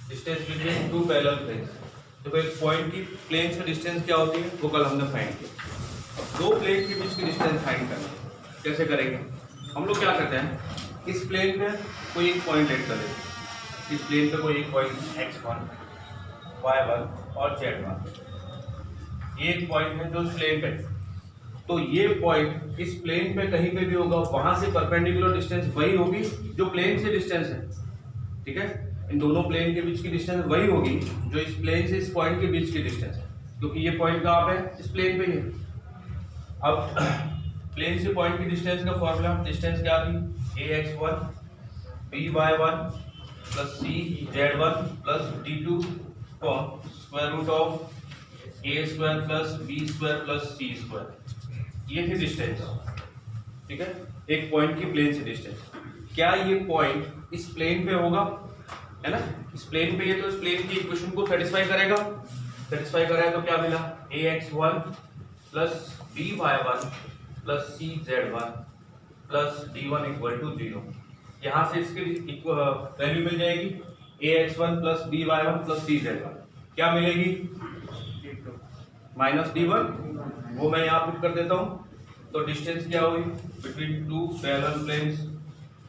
Distance between two parallel planes. तो एक point की प्लेन से डिस्टेंस क्या होती है वो कल हमने फाइंड किया। अब दो प्लेन के बीच की डिस्टेंस फाइंड करनी है, कैसे करेंगे? हम लोग क्या करते हैं, इस प्लेन पे कोई एक पॉइंट लेट कर लेते हैं। इस प्लेन पे कोई एक पॉइंट x1, y1 और z1, ये एक पॉइंट है जो इस प्लेन पे, तो ये पॉइंट इस प्लेन पे कहीं पे भी होगा, वहां से परपेंडिकुलर डिस्टेंस वही होगी जो प्लेन से डिस्टेंस है। ठीक है, इन दोनों प्लेन के बीच की डिस्टेंस वही होगी जो इस प्लेन से इस पॉइंट के बीच की डिस्टेंस है, क्योंकि ये पॉइंट कहाँ पे है, इस प्लेन पे ही है। अब प्लेन से पॉइंट की डिस्टेंस का फॉर्मूला, डिस्टेंस क्या थी, ax1 by1 plus cz1 plus d2 को square root of a square plus b square plus c square, ये थी डिस्टेंस। ठीक है, एक पॉइंट की प्लेन से डिस्टेंस। क्या ये पॉइंट इस प्लेन पे होगा, है ना, इस प्लेन पे है, तो इस प्लेन की इक्वेशन को सेटिस्फाई करेगा। सेटिस्फाई करेगा तो क्या मिला, ax1 plus by1 plus cz1 plus d1 equal to 0। यहां से इसकी वैल्यू मिल जाएगी ax1 plus by1 plus cz1, क्या मिलेगी, माइनस d1, वो मैं यहाँ पुट कर देता हूँ। तो डिस्टेंस क्या हुई between two parallel planes,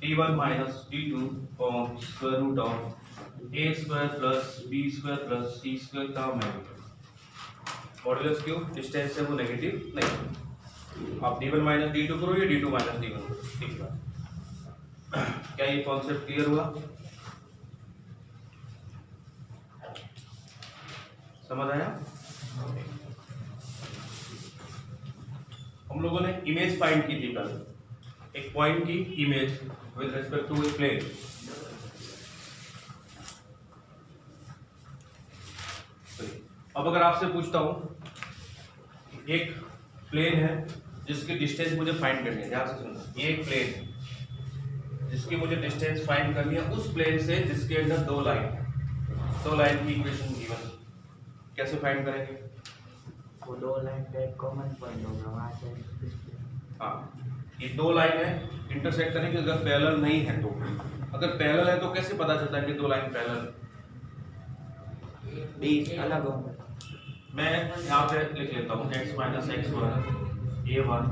d1 minus d2 और square root of a square plus b square plus c square का मॉडुलस क्यों, डिस्टेंस है वो नेगेटिव नहीं। आप d1 माइनस d2 करो या d2 माइनस d1 करो, ठीक है। क्या ये कॉन्सेप्ट क्लियर हुआ, समझ आया? हम लोगों ने इमेज फाइंड की थी कल, एक पॉइंट की image with respect to a plane. अब अगर आपसे पूछता हूं, एक प्लेन है जिसकी डिस्टेंस मुझे फाइंड करनी है, ध्यान से सुनना, ये एक प्लेन है जिसकी मुझे डिस्टेंस फाइंड करनी है उस प्लेन से जिसके अंदर दो लाइन की इक्वेशन गिवन, कैसे फाइंड करेंगे? वो दो लाइन पे कॉमन पॉइंट होगा वहां से। हाँ, ये दो लाइन है, इंटरसेक्ट करेंगे। अगर पैरेलल नहीं है तो, अगर पैरेलल है तो कैसे पता चलता है कि दो लाइन पैरेलल? बीच अलग होंगे। मैं यहाँ पे लिख लेता हूँ x minus x1 a1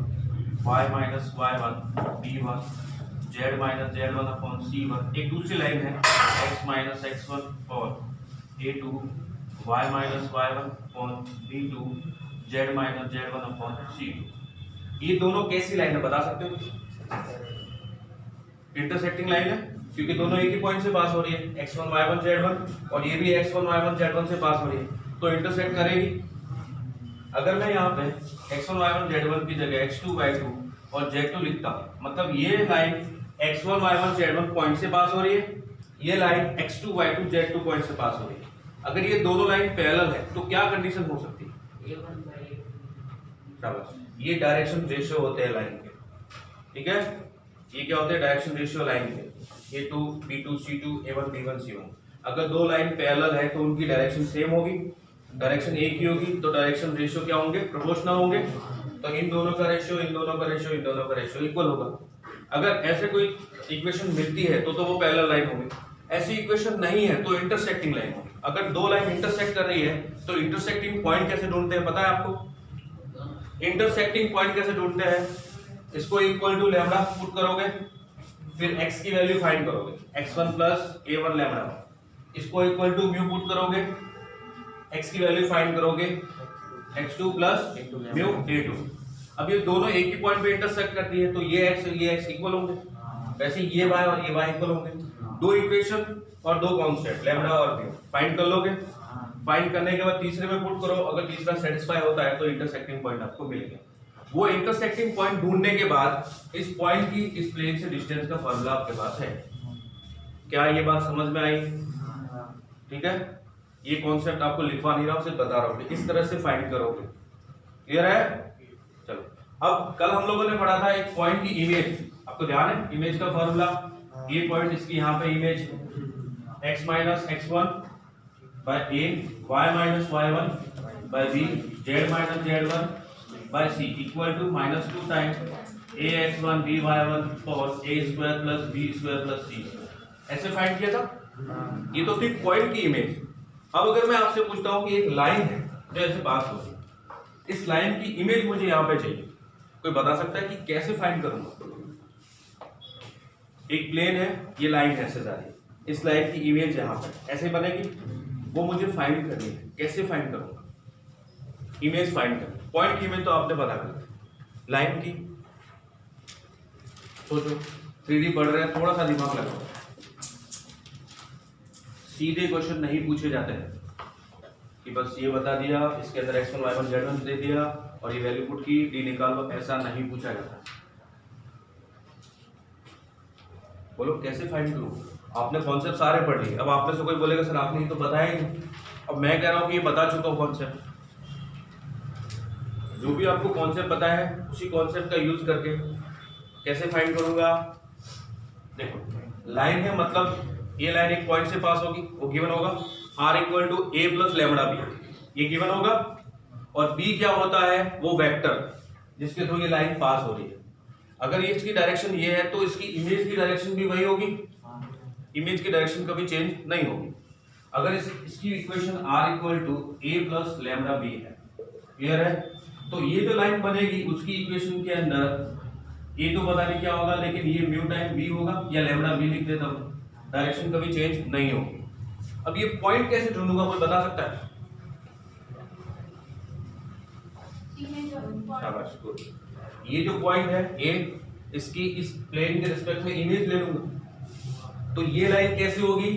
y minus y1 b1 z minus z1 upon c1। एक दूसरी लाइन है x माइनस x1 और a2 y minus y1 upon b2 z minus z1 upon c2। ये दोनों कैसी लाइन है बता सकते हो? इंटरसेक्टिंग लाइन है, क्योंकि दोनों एक ही पॉइंट से पास हो रही है, x1 y1 z1, और ये भी x1 y1 z1 से पास हो रही है, तो इंटरसेक्ट करेगी। अगर मैं यहाँ पे x1 y1 z1 की जगह x2 y2 और z2 लिखता, मतलब ये line x1 y1 z1 point से पास हो रही है, ये line x2 y2 z2 point से पास हो रही है। अगर ये दोनों लाइन पैरेलल है तो क्या कंडीशन हो सकती है? ये डायरेक्शन रेशियो होते हैं लाइन के, ठीक है, ये क्या होते हैं, डायरेक्शन रेशियो लाइन के, a2 b2 c2 a1 b1 c1। अगर दो लाइन पैरेलल है तो उनकी डायरेक्शन सेम होगी, डायरेक्शन एक ही होगी, तो डायरेक्शन रेशियो क्या होंगे, प्रोपोर्शनल होंगे। तो इन दोनों का रेशियो, इन दोनों का रेशियो, इन दोनों का रेशियो इक्वल होगा। अगर ऐसे कोई इक्वेशन मिलती है तो वो पैरेलल लाइन होगी, ऐसी इक्वेशन नहीं है तो इंटरसेक्टिंग लाइन होगी। अगर दो लाइन इंटरसेक्ट कर रही है तो इंटरसेक्टिंग पॉइंट कैसे ढूंढते हैं पता है आपको? इंटरसेक्टिंग पॉइंट कैसे ढूंढते हैं, इसको इक्वल टू लैम्डा पुट करोगे, फिर x की वैल्यू फाइंड करोगे, x1 प्लस a1 लैम्डा, इसको इक्वल टू म्यू पुट करोगे, x की वैल्यू फाइंड करोगे, x2 प्लस म्यू a2। अब ये दोनों एक ही पॉइंट पे इंटरसेक्ट करती है तो ये x और ये x इक्वल होंगे, वैसे ये y और ये y इक्वल होंगे। दो इक्वेशन और दो कांस्टेंट लैम्डा और म्यू फाइंड कर लोगे, फाइंड करने के बाद तीसरे में पुट करो, अगर तीसरा सेटिस्फाई होता है तो इंटरसेक्टिंग पॉइंट आपको मिल गया। वो इंटरसेक्टिंग पॉइंट ढूंढने के बाद इस पॉइंट की इस प्लेन से डिस्टेंस का फॉर्मूला आपके पास है। क्या ये बात समझ में आई? ठीक है, ये कॉन्सेप्ट आपको लिखवा नहीं रहा हूं, सिर्फ बता रहा हूं इस तरह से फाइंड करोगे। क्लियर है? चलो, अब कल हम लोगों ने पढ़ा था एक पॉइंट की इमेज, आपको ध्यान है इमेज का फॉर्मूला, ये पॉइंट इसकी यहाँ पे image x minus x1 by a, y minus y1 by b, z minus z1 by c equal to -2 times ax1 by1 cos a square plus b square plus c square. ऐसे find किया था। ये तो थी point की image. अब अगर मैं आपसे पूछता हूँ कि एक लाइन है जो ऐसे पास हो रही है, इस लाइन की इमेज मुझे यहाँ पे चाहिए, कोई बता सकता है कि कैसे फाइंड करूंगा? एक प्लेन है, ये लाइन ऐसे जा रही है, इस लाइन की इमेज यहाँ पे ऐसे बनेगी, वो मुझे फाइंड करनी है। कैसे फाइंड करूंगा? इमेज फाइंड कर, पॉइंट की इमेज तो आपने पता कर, लाइन की सोचो, 3D पढ़ रहे हैं, थोड़ा सा दिमाग लगाओ। सीधे क्वेश्चन नहीं पूछे जाते हैं कि बस ये बता दिया, इसके अंदर x1 y1 z1 दे दिया और ये वैल्यू पुट की, डी निकालो, ऐसा नहीं पूछा जाता। बोलो कैसे फाइंड करूं? आपने कॉन्सेप्ट सारे पढ़ लिए, अब आप में से कोई बोलेगा सर आपने ये तो बताया ही नहीं। अब मैं कह रहा हूं कि ये बता चुका हूं कॉन्सेप्ट। जो भी आपको कॉन्सेप्ट पता है उसी कॉन्सेप्ट का यूज करके कैसे फाइंड करूंगा? देखो लाइन है, मतलब ये लाइन एक पॉइंट से पास होगी, वो गिवन होगा r equal to a plus lambda b, ये गिवन होगा। और b क्या होता है? वो वेक्टर जिसके थ्रू ये लाइन पास हो रही है। अगर ये इसकी डायरेक्शन ये है तो इसकी इमेज की डायरेक्शन भी वही होगी, इमेज की डायरेक्शन कभी चेंज नहीं होगी। अगर इसकी equation r equal to a plus lambda b है, क्लियर है? तो ये जो लाइन बनेगी उसकी इक्वेशन के अंदर ये तो पता नहीं क्या होगा, लेकिन ये म्यू टाइम b होगा या लैम्बडा b लिख देता हूं, डायरेक्शन कभी चेंज नहीं होगी। अब ये पॉइंट कैसे ढूंढूंगा, कोई बता सकता है? शाबाश, गुड। ये जो पॉइंट है ए, इसकी इस प्लेन के रिस्पेक्ट में इमेज ले लूंगा, तो ये लाइन कैसे होगी?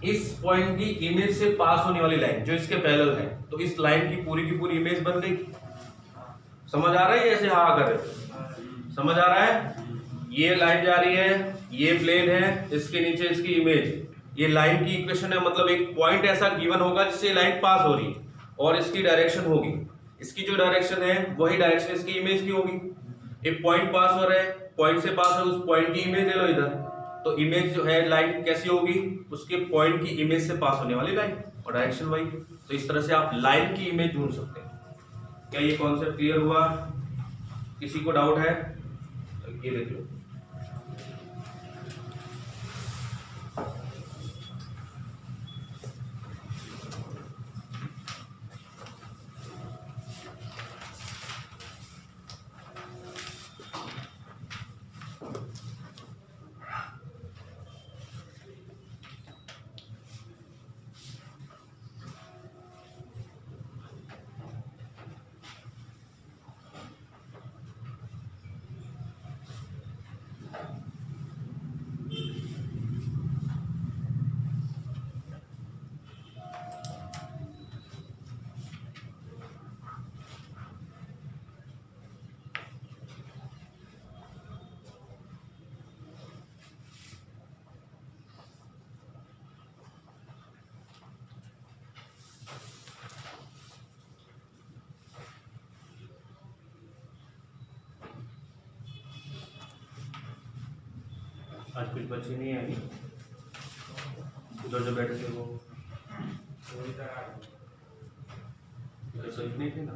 इस पॉइंट की इमेज से पास होने वाली लाइन जो इसके पैरेलल है, तो इस लाइन की पूरी इमेज बन गई। समझ आ रहा है? ऐसे हाँ कर रहे, समझ आ रहा है? ये लाइन जा रही है, ये प्लेन है, इसके नीचे इसकी इमेज, ये लाइन की इक्वेशन है, मतलब एक पॉइंट ऐसा गिवन होगा जिससे लाइन पास हो रही है और इसकी डायरेक्शन होगी, इसकी जो डायरेक्शन है वही डायरेक्शन इसकी इमेज की होगी। एक पॉइंट पास हो रहा है, पॉइंट से पास है, उस पॉइंट की इमेज ले लो इधर, तो इमेज जो है लाइन कैसी होगी? उसके पॉइंट की इमेज से पास होने वाली लाइन और डायरेक्शन वही। तो इस तरह से आप लाइन की इमेज ढूंढ सकते हैं। क्या ये कॉन्सेप्ट क्लियर हुआ? किसी को डाउट है? ये देख लो। आज कुछ बच्चे नहीं आए, उधर जो बैठे थे वो सही नहीं थे ना।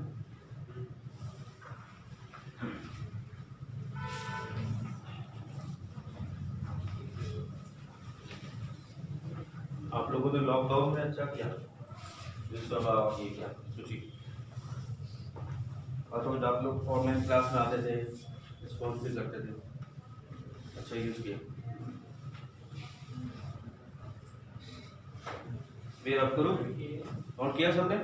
आप लोगों ने लॉकडाउन में अच्छा किया, ये क्या सूची, और तो आप लोग ऑनलाइन क्लास में आते थे, रिस्पॉन्स भी करते थे, अच्छा यूज किया। फिर अब करो और किया सबने?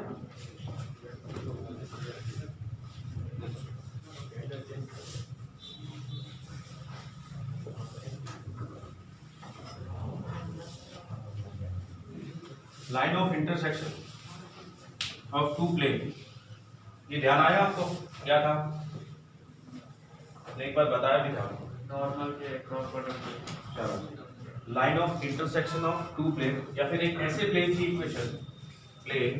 Line of intersection of two plane, ये ध्यान आया आपको? क्या था? एक बार बताया भी था, नॉर्मल के cross product. Line of intersection of two plane, या फिर एक ऐसे प्लेन की equation, plane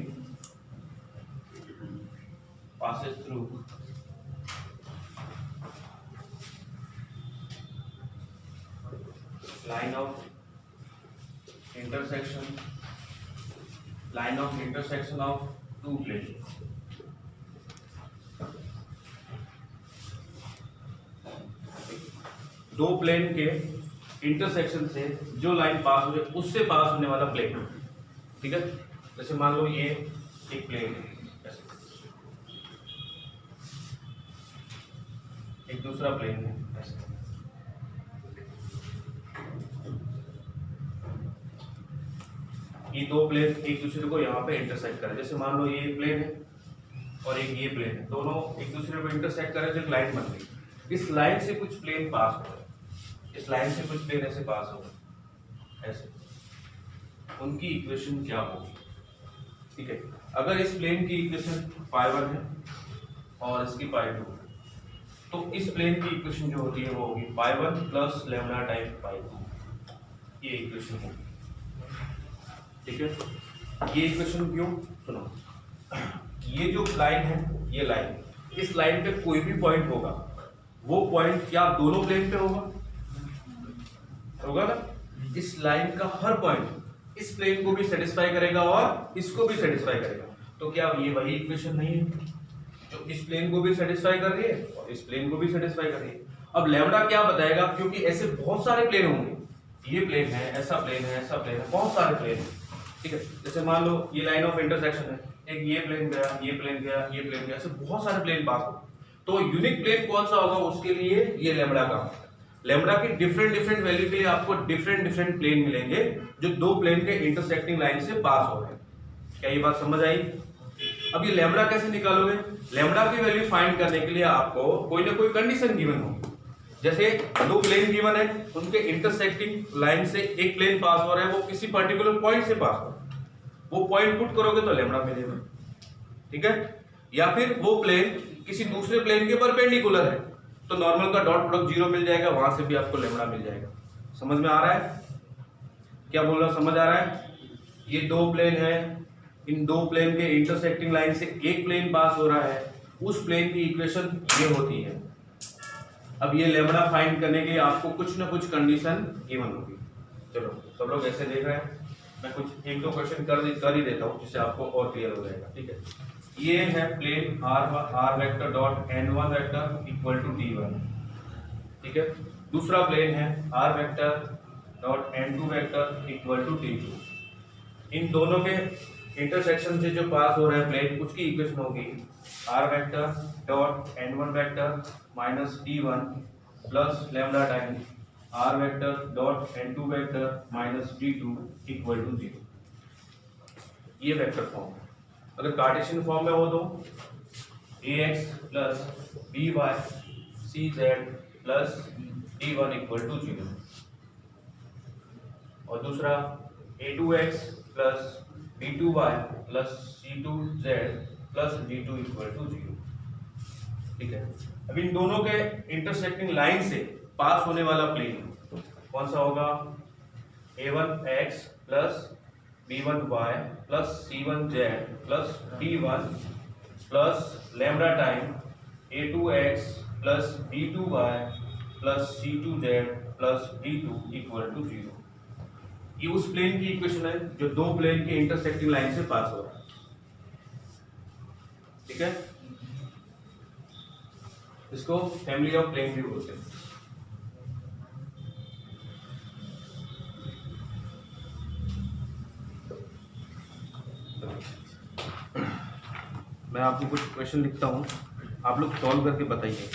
passes through line of intersection of two planes. दो प्लेन के इंटरसेक्शन से जो लाइन पास हो रही है उससे पास होने वाला प्लेन, ठीक है। जैसे मान लो ये एक प्लेन है, एक दूसरा प्लेन है ऐसे। ये दो प्लेन एक दूसरे को यहाँ पे इंटरसेक्ट करें, जैसे मान लो ये एक प्लेन है और एक ये प्लेन है, दोनों एक दूसरे को इंटरसेक्ट करें तो एक लाइन बन गई। इस लाइन से कुछ प्लेन पास हो रहे, इस लाइन से कुछ प्लेन ऐसे पास हो रहे ऐसे, उनकी इक्वेशन क्या होगी, ठीक है। अगर इस प्लेन की इक्वेशन π1 है और इसकी π2 है, तो इस प्लेन की इक्वेशन जो होती है वो होगी π1 प्लस लैम्डा टाइम π2, ये इक्वेशन होगी, ठीक है। ये इक्वेशन क्यों, सुनो, ये जो लाइन है, ये लाइन, इस लाइन पे कोई भी पॉइंट होगा, वो पॉइंट क्या दोनों प्लेन पे होगा, होगा ना। इस लाइन का हर पॉइंट इस प्लेन को भी सेटिस्फाई करेगा और इसको भी सेटिस्फाई करेगा, तो क्या ये वही इक्वेशन नहीं है जो इस प्लेन को भी सेटिस्फाई कर रही है और इस प्लेन को भी सेटिस्फाई कर रही है। अब लैम्डा क्या बताएगा, क्योंकि ऐसे बहुत सारे प्लेन होंगे, ये प्लेन है, ऐसा प्लेन है, ऐसा प्लेन है, बहुत सारे प्लेन है, ठीक है। जैसे मान लो ये लाइन ऑफ इंटरसेक्शन है, एक ये प्लेन गया, ये प्लेन गया, ये प्लेन गया, ऐसे बहुत सारे प्लेन पास हो, तो यूनिक प्लेन कौन सा होगा, उसके लिए ये लैम्डा का, लैम्डा की डिफरेंट डिफरेंट वैल्यू के लिए आपको डिफरेंट डिफरेंट प्लेन मिलेंगे जो दो प्लेन के इंटरसेक्टिंग लाइन से पास हो रहे हैं। क्या ये बात समझ आई। अब ये लैम्डा कैसे निकालोगे, लैम्डा की वैल्यू फाइंड करने के लिए आपको कोई ना कोई कंडीशन गिवन होगी। जैसे दो प्लेन गिवन है, उनके इंटरसेक्टिंग लाइन से एक प्लेन पास हो रहा है, वो किसी पर्टिकुलर पॉइंट से पास हो रहा है, वो पॉइंट पुट करोगे तो लैम्डा मिलेगा, ठीक है। या फिर वो प्लेन किसी दूसरे प्लेन के परपेंडिकुलर है, तो नॉर्मल का डॉट प्रोडक्ट 0 मिल जाएगा, वहां से भी आपको लैम्डा मिल जाएगा। समझ में आ रहा है, क्या बोल रहा, समझ आ रहा है। ये दो प्लेन है, इन दो प्लेन के इंटरसेक्टिंग लाइन से एक प्लेन पास हो रहा है, उस प्लेन की इक्वेशन ये होती है। अब ये लैम्डा फाइंड करने के लिए आपको कुछ ना कुछ कंडीशन गिवन होगी। चलो सब लोग ऐसे देख रहे हैं, मैं कुछ एक दो क्वेश्चन कर ही देता हूँ जिससे आपको और क्लियर हो जाएगा, ठीक है। ये है plane r vector dot n1 vector equal to d1, ठीक है। दूसरा प्लेन है r vector dot n2 vector equal to d2। इन दोनों के इंटरसेक्शन से जो पास हो रहा है प्लेन, उसकी इक्वेशन होगी r vector dot n1 vector minus d1 plus lambda time r vector dot n2 vector minus d2 equal to 0। ये वेक्टर फॉर्म है। अगर कार्टेशियन फॉर्म में हो तो ax plus by cz plus d1 equal to 0, और दूसरा a2x plus b2y plus c2z plus d2 equal to 0, ठीक है। अब इन दोनों के इंटरसेक्टिंग लाइन से पास होने वाला प्लेन कौन सा होगा, a1x plus b1y plus c1z plus d1 plus lambda time a2x plus b2y plus c2z plus d2 equal to 0। ये उस प्लेन की इक्वेशन है जो दो प्लेन के इंटरसेक्टिंग लाइन से पास हो रहा है, ठीक है। इसको फैमिली ऑफ प्लेन भी बोलते हैं। मैं आपको कुछ क्वेश्चन लिखता हूँ, आप लोग सॉल्व करके बताइए।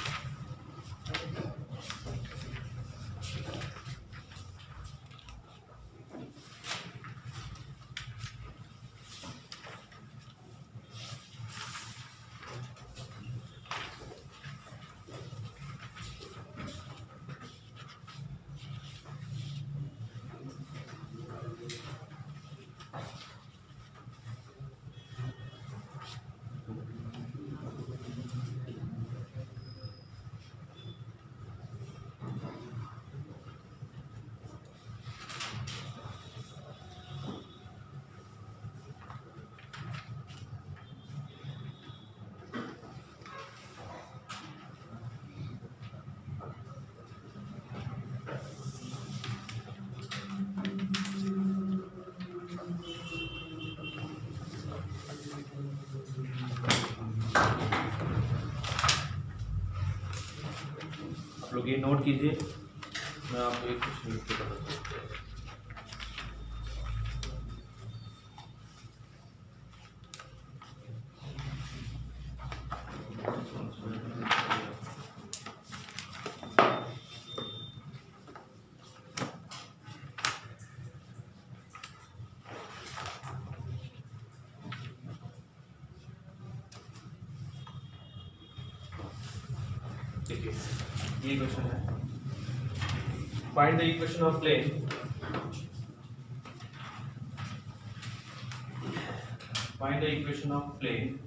आप लोग ये नोट कीजिए, मैं आपको एक कुछ लिख के बता सकता हूँ। देखिए ये क्वेश्चन है, find the equation of plane, find the equation of plane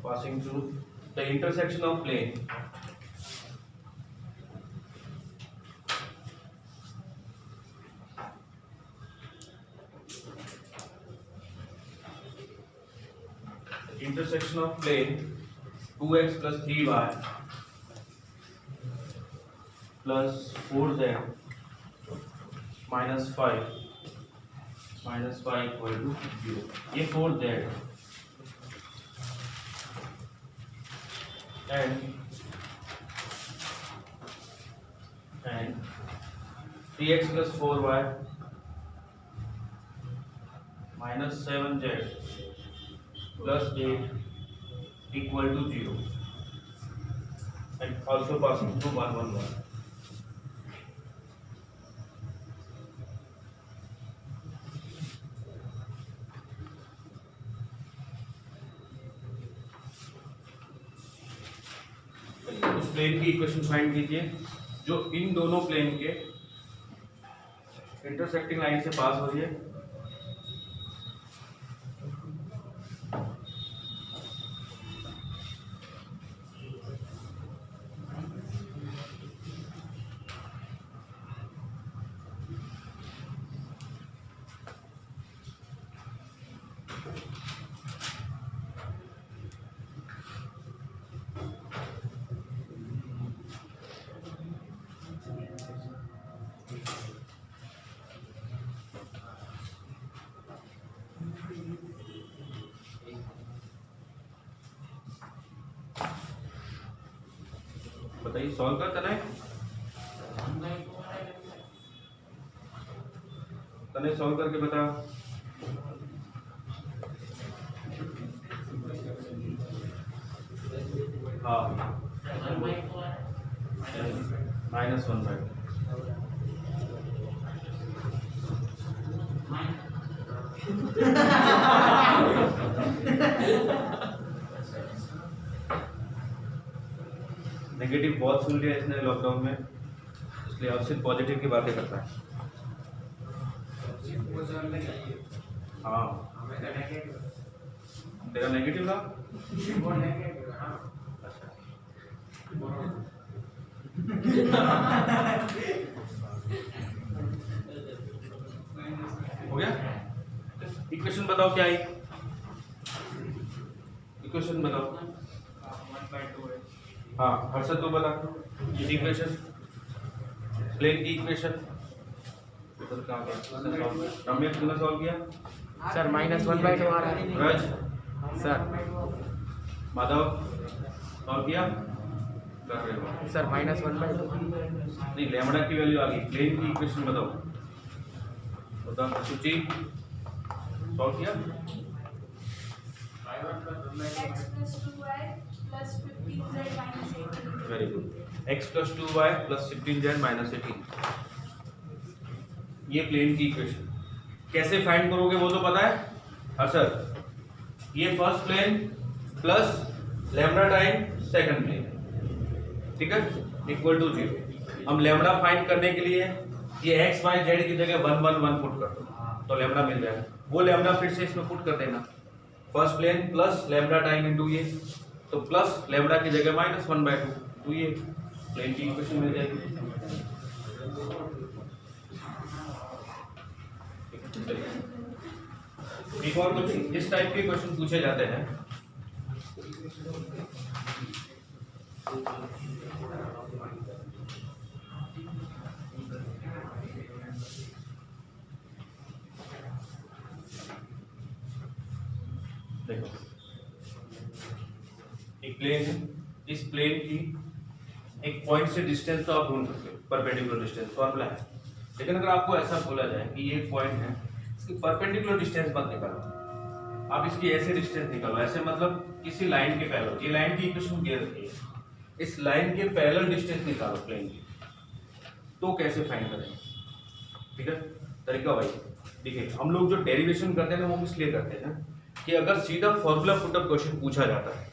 passing through the intersection of plane intersection of plane 2x plus 3y plus 4z minus 5 equal to 0. ये 4z and 3x plus 4y minus 7z plus 8 equal to 0 and also passing through 1 1 1. उस plane की equation find कीजिए जो इन दोनों plane के intersecting line से पास हो रही है। बताइए सॉल्व कर तने सॉल्व करके बता। हाँ -1/2 नेगेटिव बहुत सुन लिया इसने लॉकडाउन में, इसलिए अब सिर्फ पॉजिटिव की बातें करता है। हाँ तेरा नेगेटिव था। हो गया। इक्वेशन बताओ क्या आई, इक्वेशन बताओ। हाँ हर्षद तो बता इक्वेशन, प्लेन की इक्वेशन रम्य तूने सॉल्व किया सर -1/2 आ रहा है रज सर। माधव सॉल्व किया कर रहे हो सर -1/2 नहीं, लैम्बडा की वैल्यू आ गई। प्लेन की इक्वेशन बताओ, बताओ सूची सॉल्व किया। Very good, x plus 2y plus 15z minus 18, ये प्लेन की इक्वेशन। कैसे फाइंड करोगे वो तो पता है सर। ये first plane plus lambda time second plane, ठीक है, इक्वल टू 0। हम लैम्बडा फाइंड करने के लिए ये x y z की जगह 1 1 1 पुट कर दो तो लैम्बडा मिल जाएगा। वो लैम्बडा फिर से इसमें पुट कर देना, first plane plus lambda time into ये, तो प्लस लैम्बडा की जगह -1/2, तो ये प्लेन की इक्वेशन मिल जाएगी। एक और कुछ इस टाइप के क्वेश्चन पूछे जाते हैं। देखो एक प्लेन है, इस प्लेन की एक पॉइंट से डिस्टेंस तो आप ढूंढ सकते हो, परपेंडिकुलर डिस्टेंस फॉर्मूला है। लेकिन अगर आपको ऐसा बोला जाए कि ये पॉइंट है, इसकी परपेंडिकुलर डिस्टेंस मत निकालो, आप इसकी ऐसे डिस्टेंस निकालो, ऐसे मतलब किसी लाइन के पैरेलल, ये लाइन की इक्वेशन दे रखी है, इस लाइन के पैरेलल डिस्टेंस निकालो प्लेन की, तो कैसे फाइंड करेंगे? ठीक है, तरीका वही। देखिए हम लोग जो डेरिवेशन करते हैं ना, वो इसलिए करते हैं कि अगर सीधा फॉर्मूला पुटअप क्वेश्चन पूछा जाता है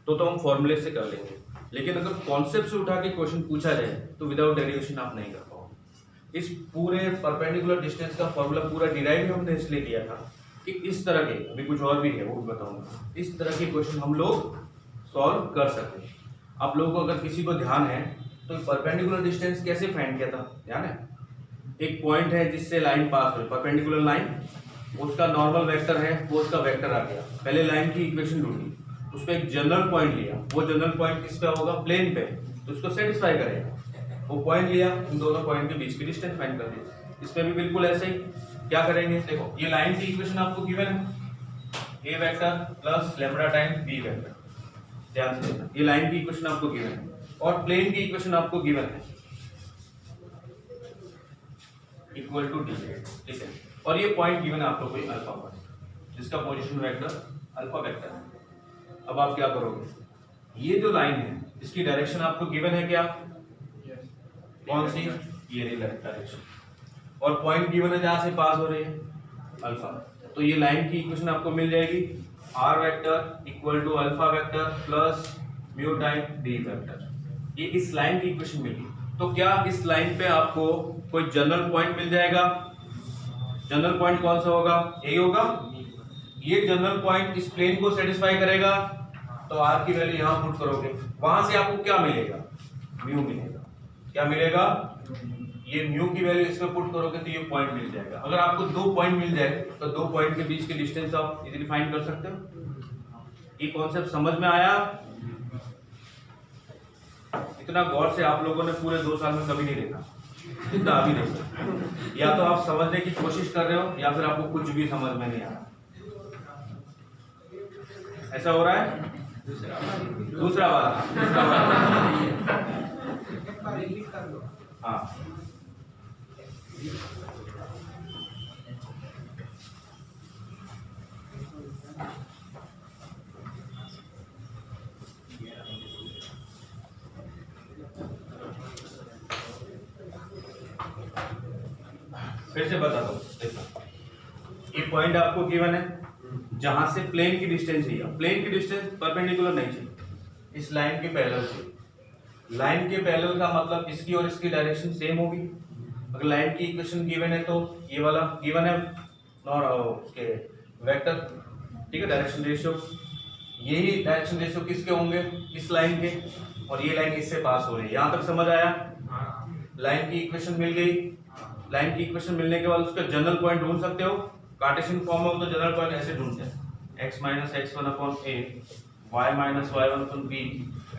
तो हम फॉर्मूले से कर लेंगे, लेकिन अगर कॉन्सेप्ट से उठा के क्वेश्चन पूछा जाए तो विदाउट डेरिवेशन आप नहीं कर पाओगे। इस पूरे परपेंडिकुलर डिस्टेंस का फॉर्मूला पूरा डिराइव हमने इसलिए किया था कि इस तरह के, अभी कुछ और भी है वो भी बताऊंगा, इस तरह के क्वेश्चन हम लोग सॉल्व कर सकते हैं। आप लोगों को अगर किसी को ध्यान है तो परपेंडिकुलर डिस्टेंस कैसे फाइंड किया था, ध्यान है? एक पॉइंट है जिससे लाइन पास हुई, परपेंडिकुलर लाइन, उसका नॉर्मल वेक्टर है, वो उसका वेक्टर आ गया। पहले लाइन की इक्वेशन ढूंढी, उस पर एक जनरल पॉइंट लिया, वो जनरल पॉइंट किस पे होगा? प्लेन पे, तो उसको सेटिस्फाई करेगा। वो पॉइंट लिया, इन दोनों पॉइंट के बीच की डिस्टेंस फाइंड कर दी। इसमें भी बिल्कुल ऐसे ही क्या करेंगे? देखो ये लाइन की इक्वेशन आपको गिवन है, A vector plus lambda times B vector, ध्यान से देखना, ये लाइन की इक्वेशन आपको गिवन है और प्लेन की इक्वेशन आपको गिवन है इक्वल टू डी, ठीक है? और ये पॉइंट गिवन है आपको कोई अल्फा पॉइंट, जिसका पोजीशन वेक्टर अल्फा वेक्टर है। अब आप क्या करोगे? ये जो लाइन है इसकी डायरेक्शन आपको गिवन है क्या? कौन सी? ये डायरेक्शन, और पॉइंट गिवन है जहां से पास हो रही है अल्फा, तो ये लाइन की इक्वेशन आपको मिल जाएगी R vector equal to alpha vector plus mu time D vector. ये इस लाइन की इक्वेशन मिली। तो क्या इस लाइन पे आपको कोई जनरल पॉइंट मिल जाएगा? जनरल पॉइंट कौन सा होगा? यही होगा। ये जनरल पॉइंट इस प्लेन को सेटिस्फाई करेगा, तो आर की वैल्यू यहां पुट करोगे, वहां से आपको क्या मिलेगा? म्यू मिलेगा। क्या मिलेगा? ये म्यू की वैल्यू इसमें पुट करोगे तो ये पॉइंट मिल जाएगा। अगर आपको दो पॉइंट मिल जाए तो दो पॉइंट के बीच की डिस्टेंस आप इजीली फाइंड कर सकते हो। ये कॉन्सेप्ट समझ में आया? इतना गौर से आप लोगों ने पूरे 2 साल में कभी नहीं देखा, इतना अभी देखा। या तो आप समझने की कोशिश कर रहे हो या फिर आपको कुछ भी समझ में नहीं आ रहा। ऐसा हो रहा है? दूसरा वाला हाँ, फिर से बता दो। देखो ये पॉइंट आपको गिवन है जहां से प्लेन की डिस्टेंस है, प्लेन की डिस्टेंस परपेंडिकुलर नहीं चाहिए, इस लाइन के पैरेलल चाहिए। लाइन के पैरेलल का मतलब इसकी और इसकी डायरेक्शन सेम होगी। अगर लाइन की इक्वेशन गिवन है तो ये वाला गिवन है और उसके वेक्टर, ठीक है, डायरेक्शन रेशियो, यही डायरेक्शन रेशियो किसके होंगे? इस लाइन के, और ये लाइन इससे पास हो रही है। यहां तक समझ आया? लाइन की इक्वेशन मिल गई। लाइन की इक्वेशन मिलने के बाद उसका जनरल पॉइंट ढूंढ सकते हो। कार्टेशियन फॉर्म में हो तो जनरल पॉइंट ऐसे ढूंढते हैं, x minus x1 upon a, y minus y1 upon b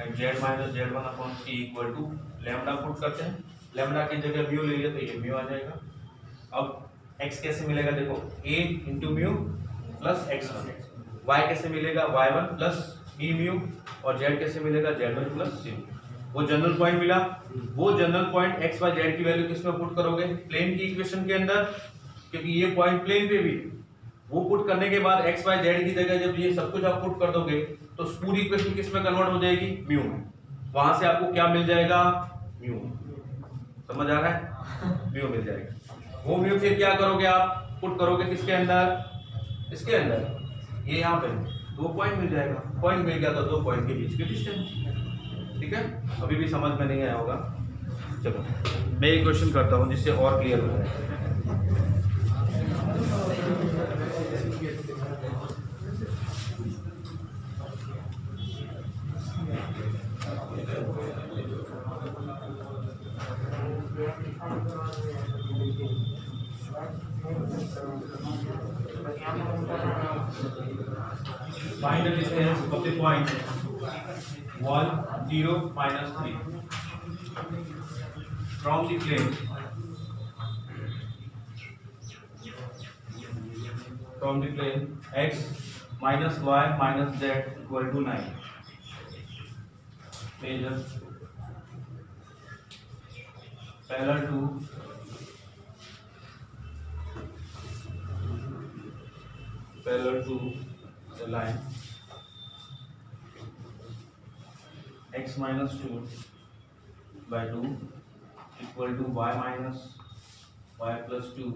and z minus z1 upon c equal to lambda put करते हैं। लैम्डा की जगह म्यू ले लिया तो ये म्यू आ जाएगा। अब x कैसे मिलेगा? देखो a into mu plus x1, y कैसे मिलेगा? y1 प्लस b म्यू, और z कैसे मिलेगा? z1 plus c। वो जनरल पॉइंट मिला। वो general point x y z की वैल्यू किसमें पुट करोगे? प्लेन की इक्वेशन के अंदर, क्योंकि ये पॉइंट प्लेन पे भी। वो पुट करने के बाद x y z की जगह जब ये सब कुछ आप पुट कर दोगे तो पूरी इक्वेशन किस में कन्वर्ट हो जाएगी? म्यू में। वहां से आपको क्या मिल जाएगा? म्यू। समझ आ रहा है? म्यू मिल जाएगा। वो म्यू फिर क्या करोगे? आप पुट करोगे किसके अंदर? इसके अंदर। ये यहाँ पे 2 पॉइंट मिल जाएगा। पॉइंट मिल गया तो 2 पॉइंट के बीच की डिस्टेंस, ठीक है? अभी भी समझ में नहीं आया होगा। चलो मैं एक क्वेश्चन करता हूँ जिससे और क्लियर हो जाए। Find the distance of the point 1, 0, minus 3 from the plane x minus y minus z equal to 9। Measure parallel to the line x minus 2 by 2 equal to y minus y plus 2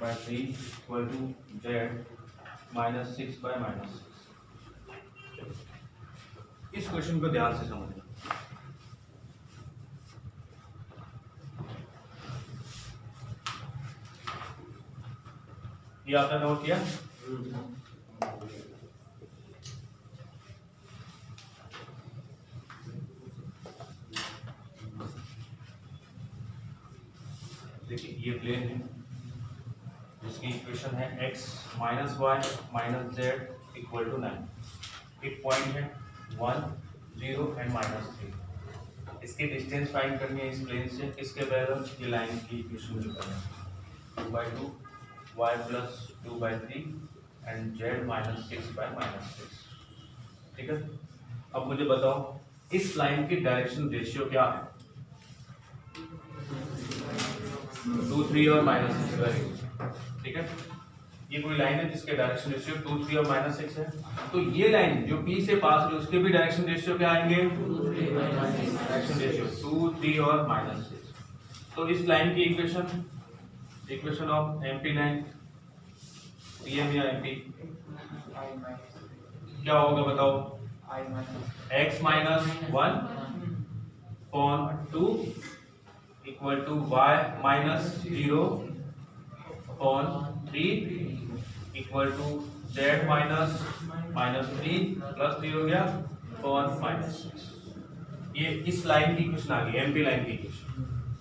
by 3 equal to z minus 6 by minus 6। इस question को ध्यान से समझना। ये आपने note किया? देखिए ये प्लेन है जिसकी इक्वेशन है x minus y minus z equal to 9। एक पॉइंट है 1 0 एंड -3। इसकी डिस्टेंस फाइंड करनी है इस प्लेन से। किसके पैरेलल? ये लाइन की इक्वेशन निकालना है 2/2 y plus 2/3 and z minus 6 by minus 6। ठीक है, अब मुझे बताओ इस लाइन की डायरेक्शन रेशियो क्या है? 2 3 और -6। Very good. ठीक है, ये कोई लाइन है जिसके डायरेक्शन रेशियो 2 3 और -6 है। तो ये लाइन जो P से पास हुई उसके भी डायरेक्शन रेशियो क्या आएंगे? 2 3 डायरेक्शन रेशियो 2 3 और -6। तो इस लाइन की equation of MP line PM या एमपी क्या होगा बताओ? x minus 1 upon 2 equal to y minus 0 upon 3 equal to z minus -3 plus 3 हो गया अपॉन -6। ये इस लाइन की इक्वेशन आ गई, एमपी लाइन की इक्वेशन।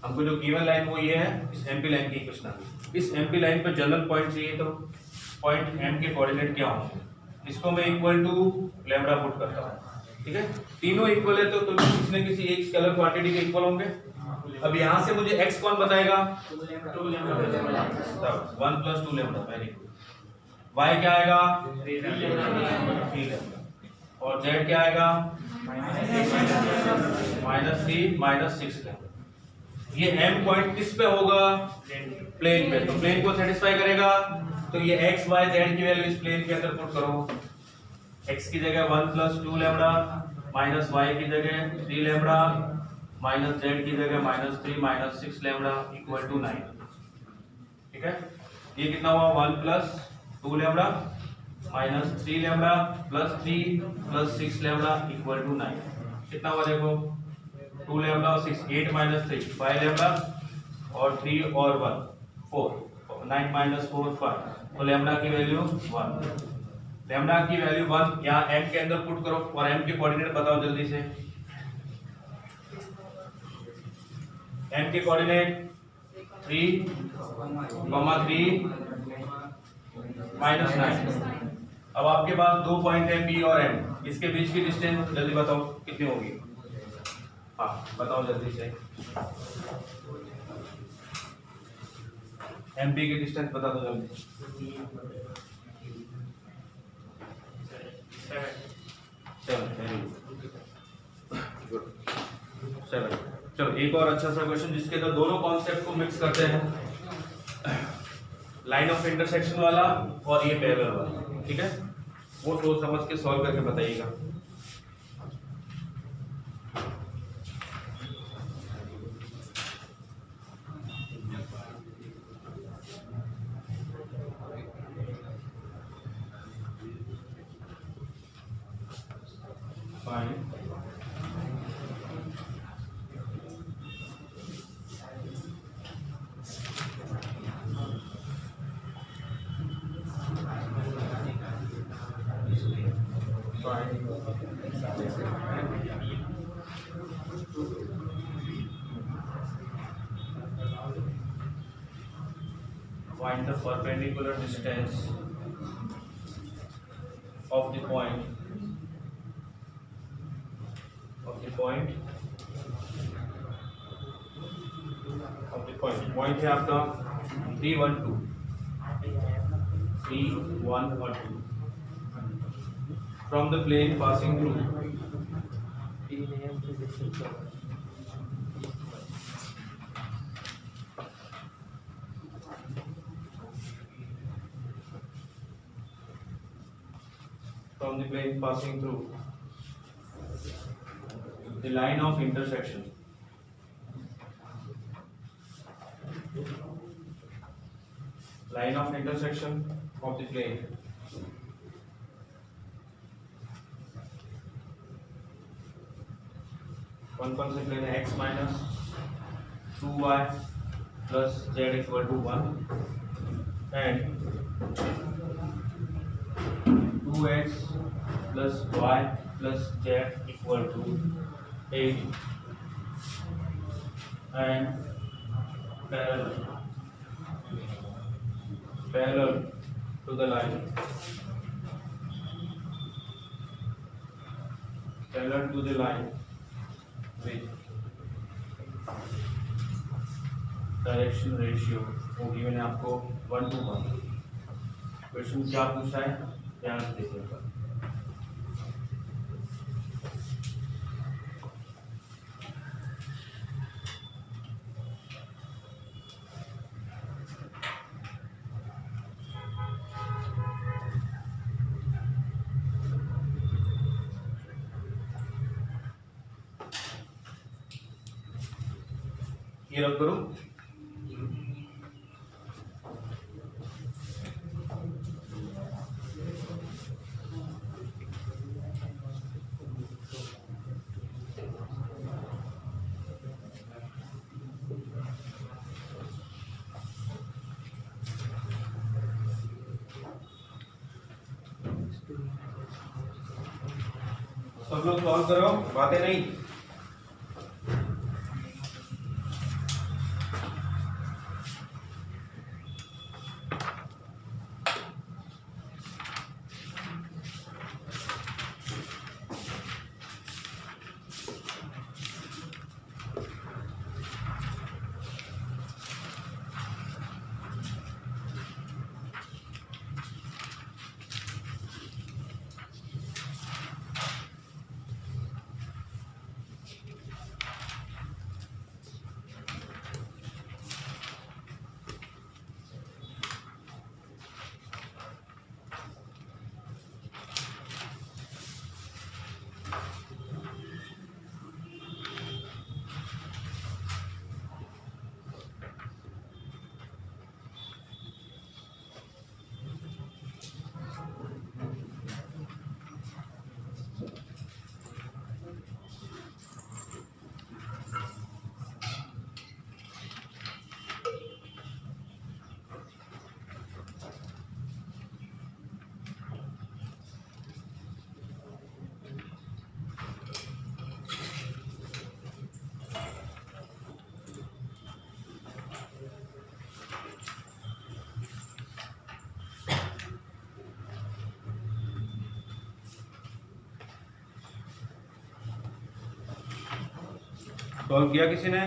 हमको जो गिवन लाइन वो ये है, इस एमपी लाइन की इक्वेशन आ गई। इस एमपी लाइन पर जनरल पॉइंट चाहिए तो पॉइंट एम के कोऑर्डिनेट क्या होंगे? इसको मैं इक्वल टू लैम्बडा पुट करता हूँ। ठीक है, तीनों इक्वल है तो किसी न किसी एक स्केलर क्वांटिटी के इक्वल होंगे। अब यहाँ से मुझे x कौन बताएगा? 2 lambda. 1 + 2 lambda. Very good. y क्या आएगा? 3 लैम्डा। और z क्या आएगा? -3 -6 लैम्डा। ये m पॉइंट किस पे होगा? प्लेन पे। तो प्लेन को सेटिस्फाई करेगा। तो ये x y z की वैल्यू इस प्लेन के अंदर पुट करो। x की जगह 1 + 2 लैम्डा, माइनस y की जगह 3 लैम्डा, माइनस z की जगह -3 -6 लैम्डा इक्वल टू 9। ठीक है, ये कितना हुआ? 1 + 2 lambda -3 lambda +3 +6 lambda equal to 9। कितना हुआ देखो? 2 लैम्डा और 6 8 - 3 5 लैम्डा और 3 और 1 4 9 - 4 5। तो लैम्डा की वैल्यू 1। लैम्डा की वैल्यू 1 यहाँ m के अंदर पुट करो और m के कोऑर्डिनेट बताओ जल्दी से। m के कोऑर्डिनेट 3, 3 -9। अब आपके पास दो पॉइंट है P और M, इसके बीच की डिस्टेंस जल्दी बताओ कितनी होगी? हाँ बताओ जल्दी से। MP की डिस्टेंस बता दो जल्दी। 7। चलो एक और अच्छा सा क्वेश्चन जिसके अंदर दोनों कॉन्सेप्ट को मिक्स करते हैं, लाइन ऑफ इंटरसेक्शन वाला और ये पैरेलल वाला। ठीक है, वो सोच समझ के सॉल्व करके बताइएगा। Find the perpendicular distance of the point point है आपका 3 1 2 और 2। from the plane passing through from the plane passing through the line of intersection of the plane one से plane x minus 2y plus z equal to 1 and 2x plus y plus z equal to 8 and parallel to the line with direction ratio होगी मैंने आपको 1:1। Question क्या पूछा है ध्यान से देखिएगा। ये रख करो सब लोग सॉल्व करो बातें नहीं। सॉल्व किया किसी ने?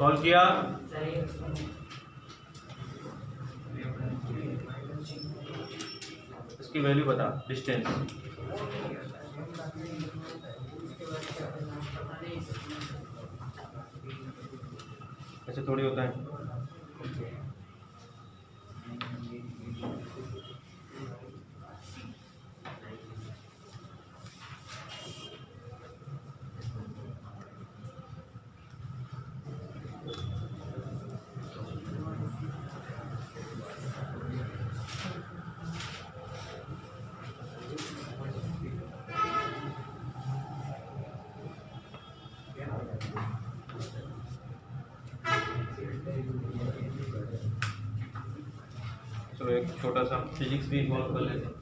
सॉल्व किया, इसकी वैल्यू बता, डिस्टेंस ऐसे थोड़ी होता है। चलो एक छोटा सा फिजिक्स भी इन्वॉल्व कर लेते हैं।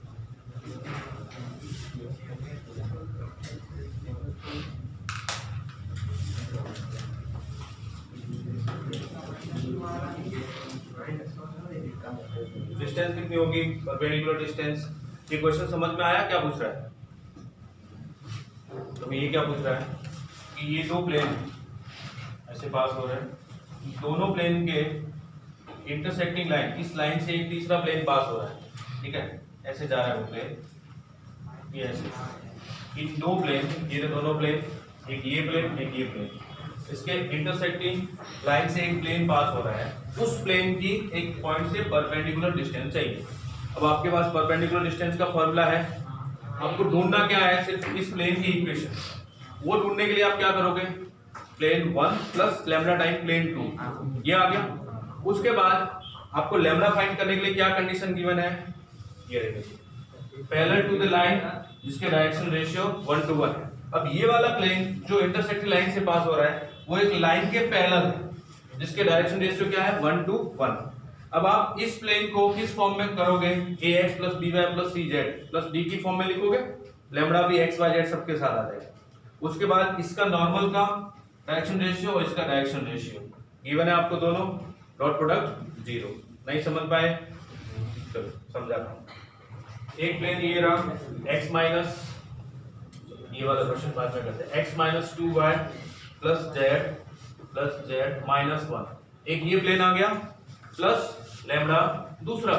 डिस्टेंस कितनी होगी, परपेंडिकुलर डिस्टेंस। ये क्वेश्चन समझ में आया क्या पूछ रहा है? तो ये क्या पूछ रहा है कि ये दो प्लेन ऐसे पास हो रहे हैं, दोनों प्लेन के इंटरसेक्टिंग लाइन, इस लाइन से एक तीसरा प्लेन पास हो रहा है, ठीक है, ऐसे जा रहा है वो प्लेन, ये ऐसे, इन दो प्लेन, ये दोनों प्लेन, एक ये प्लेन एक ये प्लेन, इसके इंटरसेक्टिंग लाइन से एक प्लेन पास हो रहा है, उस प्लेन की एक पॉइंट से परपेंडिकुलर डिस्टेंस चाहिए। अब आपके पास परपेंडिकुलर डिस्टेंस का फॉर्मूला है, आपको ढूंढना क्या है, सिर्फ इस प्लेन की इक्वेशन। वो ढूंढने के लिए आप क्या करोगे, plane 1 plus lambda time plane 2, ये आ गया। उसके बाद आपको लैम्डा फाइंड करने के लिए क्या कंडीशन गिवन है, ये देखिए, पैरेलल टू द लाइन जिसके डायरेक्शन रेशियो 1:1 है। अब ये वाला प्लेन जो इंटरसेक्टिंग लाइन से पास हो रहा है वो एक लाइन के पैरेलल है जिसके डायरेक्शन रेशियो क्या है, 1:1। अब आप इस प्लेन को किस फॉर्म में करोगे, ax plus by plus cz plus d की फॉर्म में लिखोगे, लैम्डा भी x y z सबके साथ आ जाएगा। उसके बाद इसका नॉर्मल का डायरेक्शन रेशियो और इसका डायरेक्शन रेशियो गिवन है आपको दोनों, डॉट प्रोडक्ट 0। नहीं समझ पाए, चलो समझाता हूं। एक प्लेन ये रहा, x माइनस, ये वाला क्वेश्चन बाद में करते हैं, x minus 2y plus z minus 1। एक ये प्लेन आ गया प्लस लैम्डा, दूसरा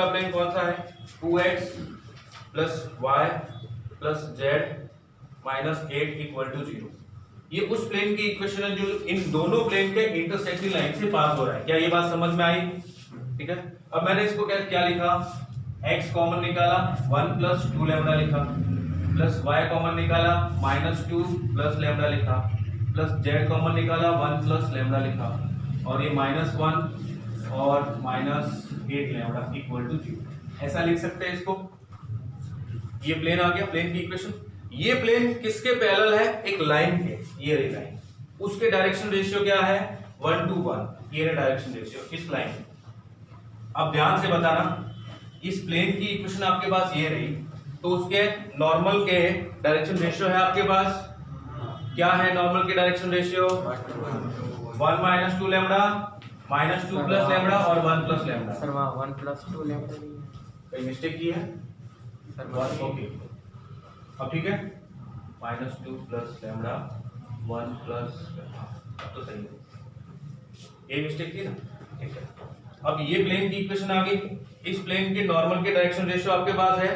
प्लेन कौन सा है, 2x plus y plus z minus 8 equal to 0। ये उस प्लेन की इक्वेशन है जो इन दोनों प्लेन के इंटरसेक्टिंग लाइन से पास हो रहा है। क्या ये बात समझ में आई? ठीक है। अब मैंने इसको क्या लिखा, x कॉमन निकाला 1 प्लस 2 लैम्डा लिखा, प्लस y कॉमन निकाला माइनस 2 प्लस लैम्डा लिखा, प्लस z कॉमन निकाला 1 प्लस लैम्डा लिखा, और ये माइनस 1 और माइनस 8 लैम्डा इक्वल टू 0। ऐसा लिख सकते हैं इसको। ये प्लेन आ गया, प्लेन की इक्वेशन। ये प्लेन किसके पैरेलल है, एक लाइन के, ये रही लाइन, उसके डायरेक्शन रेशियो क्या है, 1:1। ये रहा डायरेक्शन रेशियो इस लाइन। अब ध्यान से बताना, इस प्लेन की इक्वेशन आपके पास ये रही, तो उसके नॉर्मल के डायरेक्शन रेशियो है आपके पास, क्या है नॉर्मल के direction ratio, 1 minus 2 lambda minus 2 plus lambda और 1 प्लस लैम्डा। सर वहाँ 1 प्लस 2 लैम्डा कोई मिस्टेक की है सर, 1 ओके। अब ठीक है, माइनस 2 प्लस लैम्डा 1 प्लस, तो सही है, ये मिस्टेक थी ना, ठीक है। अब ये प्लेन की इक्वेशन आ गई, इस प्लेन के नॉर्मल के डायरेक्शन रेशियो आपके पास है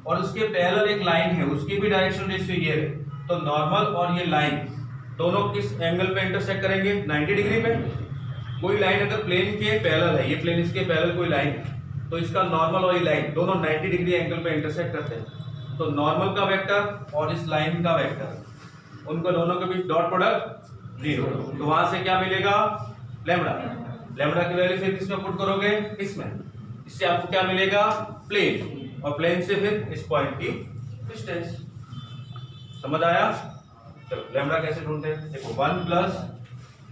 और उसके पैरेलल एक लाइन है, उसकी भी डायरेक्शन रेशियो ये है। तो नॉर्मल और ये लाइन दोनों किस एंगल पे इंटरसेक्ट करेंगे, 90 डिग्री पे। कोई लाइन अगर प्लेन के पैरेलल है, ये प्लेन इसके पैरेलल कोई लाइन है, तो इसका नॉर्मल और ये लाइन दोनों 90 डिग्री एंगल पे इंटरसेक्ट करते हैं। तो नॉर्मल का वेक्टर और इस लाइन का वेक्टर, उनको दोनों के बीच डॉट प्रोडक्ट 0। तो वहां से क्या मिलेगा, लैम्डा। लैम्डा की वैल्यू फिर किसमें पुट करोगे, इसमें। इससे आपको क्या मिलेगा, प्लेन, और प्लेन से फिर इस पॉइंट की डिस्टेंस। समझ आया? चलो लैम्डा कैसे ढूंढते हैं, देखो 1 प्लस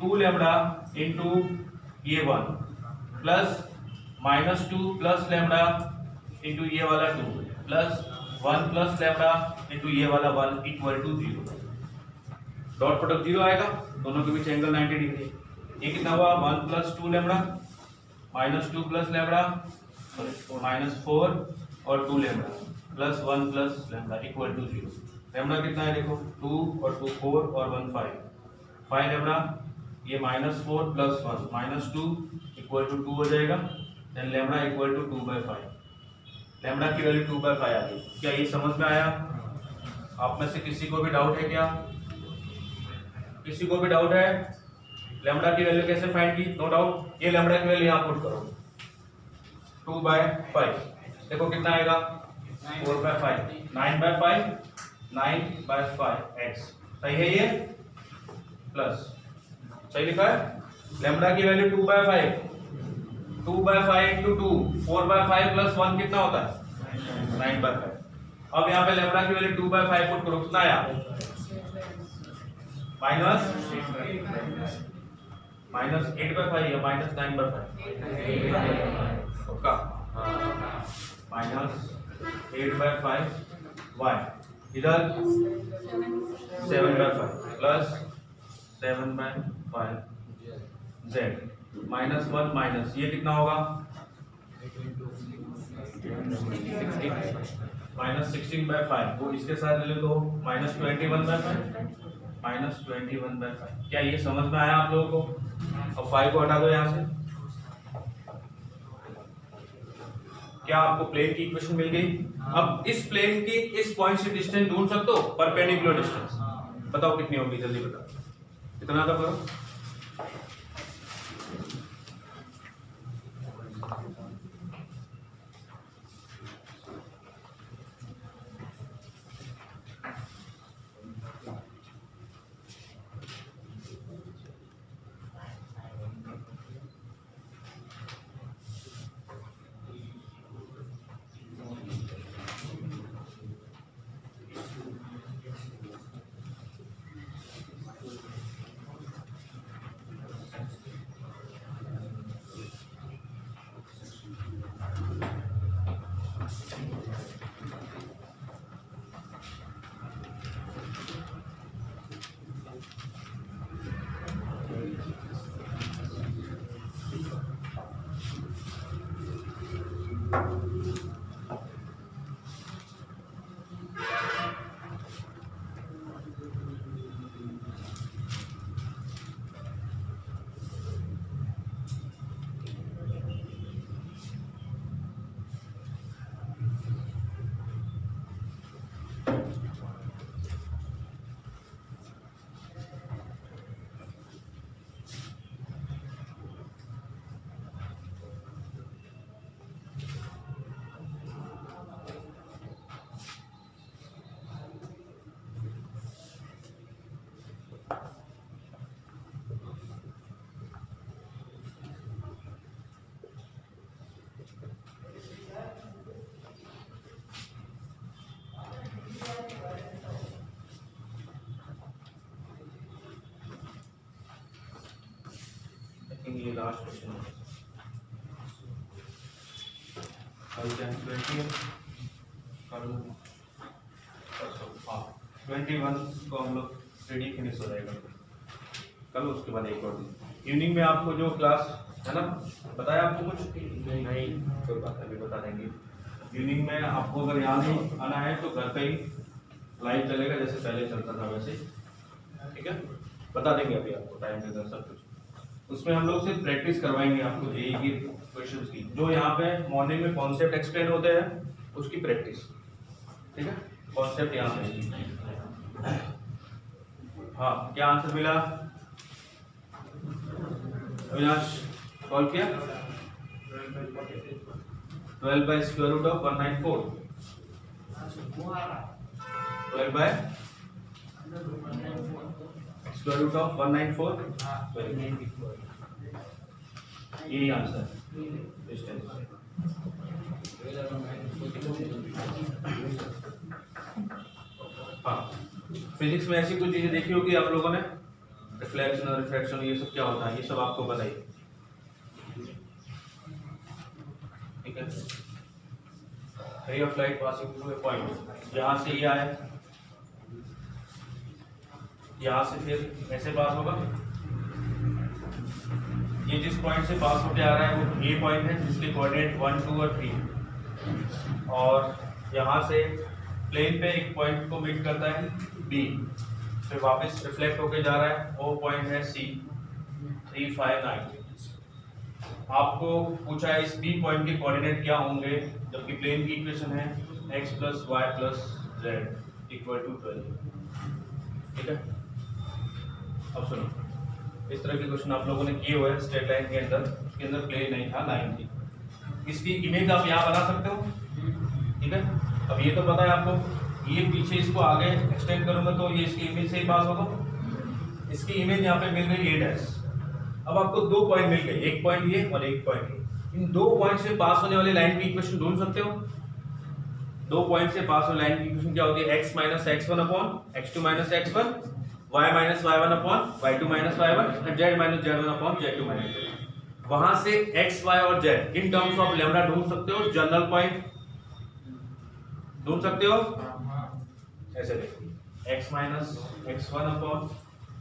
2 लैम्डा इंटू ये 1 plus minus 2 plus lambda into ये वाला 2 प्लस 1 प्लस लैम्डा इंटू ये वाला 1 इक्वल टू 0। डॉट प्रोडक्ट 0 आएगा, दोनों के बीच एंगल 90 डिग्री। ये कितना हुआ, 1 plus 2 lambda minus 2 plus lambda, sorry minus 4 और 2 lambda plus 1 plus lambda equal to 0। Lambda कितना है देखो, 2 और 2 4 और 1 5 लैम्डा ये -4 + 1 -2 = 2 हो जाएगा। Then lambda equal to 2/5, lambda की वैल्यू 2/5 आ गई। क्या ये समझ में आया? आप में से किसी को भी डाउट है क्या? किसी को भी डाउट है? लैम्डा की वैल्यू कैसे फाइंड की? No doubt. ये लैम्डा की वैल्यू यहाँ पुट करो 2/5, देखो कितना आएगा 4/5, 9/5, 9/5 x, सही है ये? प्लस, सही लिखा है। लैम्डा की वैल्यू 2/5, 2/5 × 2, 4/5 + 1 कितना होता है 9/5। अब यहाँ पे लैम्डा की वैल्यू 2/5 पुट करो, कितना आया -8/5 या -9/5 ओके, -8/5 y, इधर 7/5 प्लस 7/5 z, -1 माइनस ये कितना होगा -16/5, वो इसके साथ ले लो -21/5। क्या ये समझ में आया आप लोगों को? अब 5 को हटा दो यहाँ से। क्या आपको प्लेन की इक्वेशन मिल गई? अब इस प्लेन की इस पॉइंट से डिस्टेंस ढूंढ सकते हो, परपेंडिकुलर डिस्टेंस। बताओ कितनी होगी, जल्दी बताओ। इतना तो करो। ये लास्ट क्वेश्चन है। कल क्या 20 कल हाँ 21 को हम लोग रेडी फिनिश हो जाएगा कल। उसके बाद एक और दिन इवनिंग में आपको जो क्लास है ना, बताया आपको कुछ? नहीं, कोई बात नहीं, बता देंगे। इवनिंग में आपको अगर यहाँ नहीं आना है तो घर पे ही लाइव चलेगा, जैसे पहले चलता था वैसे, ठीक है? बता देंगे अभी आपको टाइम के अंदर सब कुछ। उसमें हम लोग सिर्फ प्रैक्टिस करवाएंगे आपको जेईई की क्वेश्चंस की, जो यहाँ पे मॉर्निंग में कॉन्सेप्ट एक्सप्लेन होते हैं उसकी प्रैक्टिस, ठीक है? कॉन्सेप्ट यहाँ पे। हाँ, क्या आंसर मिला अविनाश? सॉल्व किया 12/√194, 12/√194, यही आंसर डिस्टेंस। हाँ, फिजिक्स में ऐसी कुछ चीजें देखी होगी आप लोगों ने, रिफ्लेक्शन और रिफ्रैक्शन, ये सब क्या होता है, ये सब आपको बताइए, ठीक है? Ray of light passing through a point, यहाँ से ये आया, यहाँ से फिर ऐसे पास होगा, ये जिस पॉइंट से पास होके आ रहा है वो ए पॉइंट है जिसके कोऑर्डिनेट 1, 2 और 3, और यहाँ से प्लेन पे एक पॉइंट को मीट करता है बी, फिर वापस रिफ्लेक्ट होके जा रहा है, वो पॉइंट है सी, 3 5 9। आपको पूछा है इस बी पॉइंट के कोऑर्डिनेट क्या होंगे, जबकि प्लेन की इक्वेशन है x + y + z = 12। ठीक है, अब सुनो, इस तरह के क्वेश्चन आप लोगों ने किए हुए हैं स्ट्रेट लाइन के अंदर, उसके अंदर प्लेन नहीं था, लाइन थी। इसकी इमेज आप यहाँ बना सकते हो। ठीक है, अब ये तो पता है आपको, ये पीछे इसको आगे एक्सटेंड करूंगा तो ये इसकी इमेज से ही पास होगा। इसकी इमेज यहाँ पे मिल गई a डैश। अब आपको दो पॉइंट मिल गए, एक पॉइंट ये और एक पॉइंट ये। इन दो पॉइंट से पास होने वाली लाइन की इक्वेशन ढूंढ सकते हो। दो पॉइंट से पास होने लाइन की इक्वेशन क्या होती है, x - x1 x2 - x1, y - y1 y2 - y1 and z - z1 z2 - वहां से x, y और z in terms of lambda ढूंढ सकते हो, जनरल पॉइंट ढूंढ सकते हो। ऐसे देखो, x - x1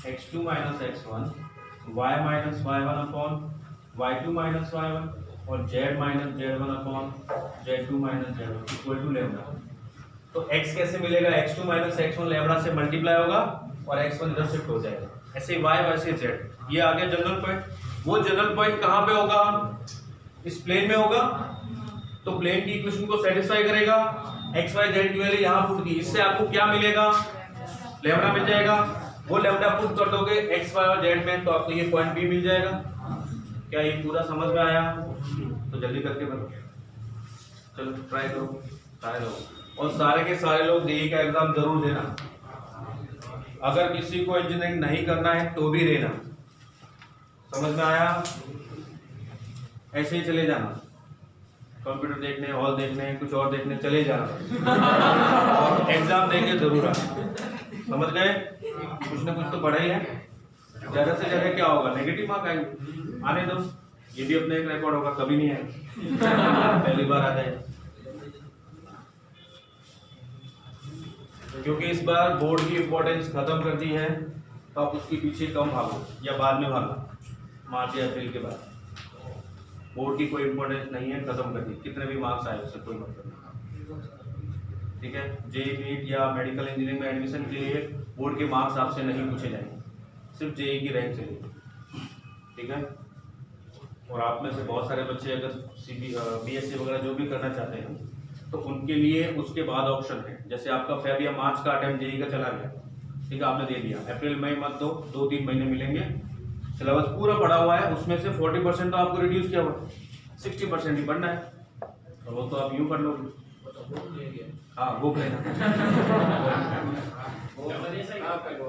x2 - x1, y - y1 y2 - y1 और z - z1 z2 - z1 equal to lambda. तो x कैसे मिलेगा, x2 - x1 लैम्डा से मल्टीप्लाई होगा और x1 इधर शिफ्ट हो जाएगा। ऐसे y वैसे z, ये आ गया जनरल पॉइंट। वो जनरल पॉइंट कहां पे होगा, इस प्लेन में होगा, तो प्लेन की इक्वेशन को सेटिस्फाई करेगा। x y z की वैल्यू यहां पुट की, इससे आपको क्या मिलेगा, लैम्डा मिल जाएगा। वो लैम्डा पुट कर दोगे x y और z में, तो आपको ये पॉइंट भी मिल जाएगा। क्या ये पूरा समझ में आया? तो जल्दी करके बताओ, चलो ट्राई करो सारे लोग, और सारे के सारे लोग जेईई का एग्जाम जरूर देना। अगर किसी को इंजीनियरिंग नहीं करना है तो भी देना। समझ में आया? ऐसे ही चले जाना, कंप्यूटर देखने, हॉल देखने, कुछ और देखने चले जाना और एग्जाम देके जरूर आना। समझ गए? कुछ ना कुछ तो पढ़ा ही है। ज्यादा से ज्यादा क्या होगा, नेगेटिव मार्क आएंगे, आने दो, ये भी अपने एक रिकॉर्ड होगा, कभी नहीं आएगा, पहली बार आ जाए। क्योंकि इस बार बोर्ड की इंपॉर्टेंस खत्म कर दी है, तो आप उसके पीछे कम भागो या बाद में भागो, मार्च या अप्रैल के बाद। बोर्ड की कोई इंपॉर्टेंस नहीं है, खत्म कर दी, कितने भी मार्क्स आए उससे कोई मतलब नहीं। ठीक है, जेईई नीट या मेडिकल इंजीनियरिंग में एडमिशन के लिए बोर्ड के मार्क्स आपसे नहीं पूछे जाएंगे, सिर्फ जेईई की रैंक चलेगी। ठीक है, और आप में से बहुत सारे बच्चे अगर बीएससी वगैरह जो भी करना चाहते हैं तो उनके लिए उसके बाद ऑप्शन है। जैसे आपका फेब या मार्च का अटेम्प्ट जेईई का चला गया, ठीक है, आपने दे दिया, अप्रैल मई मत दो, 2-3 महीने मिलेंगे, सिलेबस पूरा पढ़ा हुआ है, उसमें से 40% तो आपको रिड्यूस किया हुआ, 60% ही पढ़ना है, तो वो तो आप यूँ पढ़ लोगे। हाँ, बुक लेना।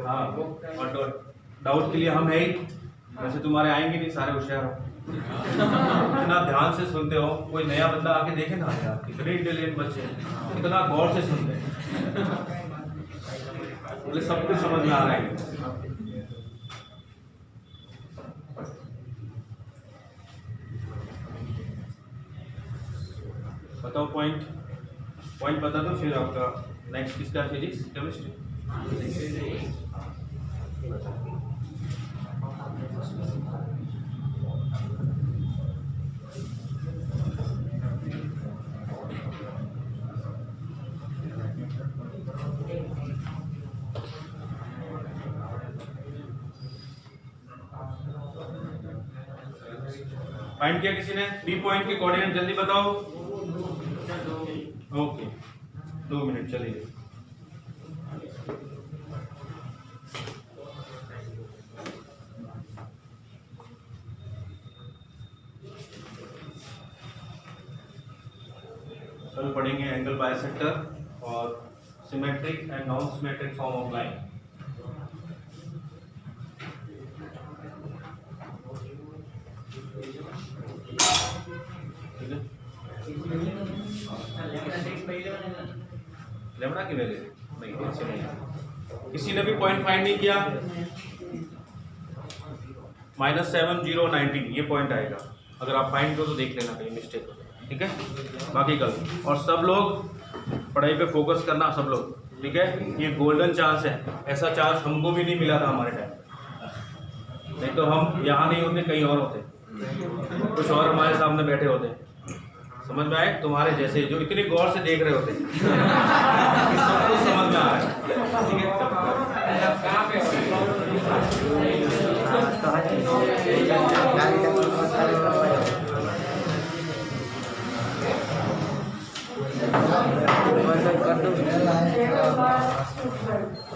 हाँ, और डाउट के लिए हम है ही, वैसे तुम्हारे आएंगे नहीं, सारे होशियार हो, इतना ध्यान से सुनते हो। कोई नया बंदा आके देखे ना यार, कितने इंटेलिजेंट बच्चे हैं, कितना गौर से सुनते हैं, बोले सब कुछ समझ में आ रहा है। बताओ पॉइंट बता दो, फिर आपका नेक्स्ट किसका, फिजिक्स केमिस्ट्री। फाइंड किया किसी ने? बी पॉइंट के कोऑर्डिनेट जल्दी बताओ। ओके, 2 मिनट चलिए। कल पढ़ेंगे एंगल बाइसेक्टर और symmetric and non symmetric form of line. Lambda की वैल्यू नहीं, ऐसे नहीं। किसी ने भी पॉइंट फाइंड नहीं किया? -7 0 19 ये पॉइंट आएगा, अगर आप फाइंड करो तो देख लेना कहीं मिस्टेक हो जाए। ठीक है, बाकी कल, और सब लोग पढ़ाई पे फोकस करना, सब लोग। ठीक है, ये गोल्डन चांस है, ऐसा चांस हमको भी नहीं मिला था हमारे टाइम, नहीं तो हम यहाँ नहीं होते, कहीं और होते, कुछ और हमारे सामने बैठे होते। समझ में आए? तुम्हारे जैसे जो इतनी गौर से देख रहे होते, सब कुछ समझ में आ रहा है। ठीक है, तो थर्ड